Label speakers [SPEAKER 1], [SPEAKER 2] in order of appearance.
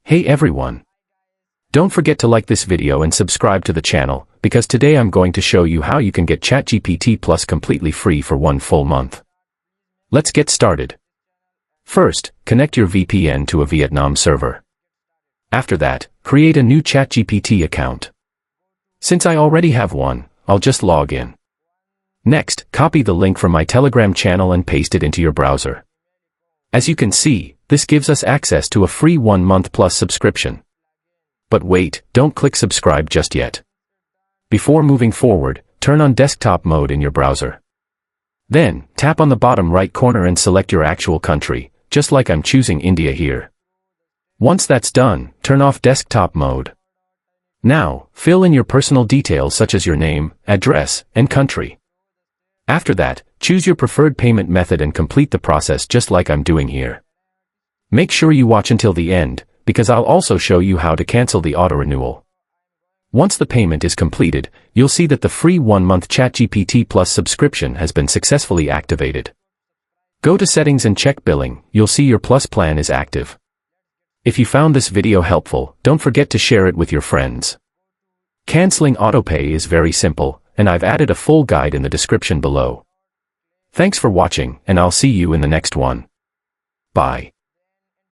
[SPEAKER 1] Hey everyone! Don't forget to like this video and subscribe to the channel, because today I'm going to show you how you can get ChatGPT Plus completely free for 1 full month. Let's get started. First, connect your VPN to a Vietnam server. After that, create a new ChatGPT account. Since I already have one, I'll just log in. Next, copy the link from my Telegram channel and paste it into your browser. As you can see, this gives us access to a free 1 month plus subscription. But wait, don't click subscribe just yet. Before moving forward, turn on desktop mode in your browser. Then, tap on the bottom right corner and select your actual country, just like I'm choosing India here. Once that's done, turn off desktop mode. Now, fill in your personal details such as your name, address, and country. After that, choose your preferred payment method and complete the process just like I'm doing here. Make sure you watch until the end, because I'll also show you how to cancel the auto-renewal. Once the payment is completed, you'll see that the free 1 month ChatGPT Plus subscription has been successfully activated. Go to Settings and check Billing, you'll see your Plus plan is active. If you found this video helpful, don't forget to share it with your friends. Canceling autopay is very simple, and I've added a full guide in the description below. Thanks for watching, and I'll see you in the next one. Bye.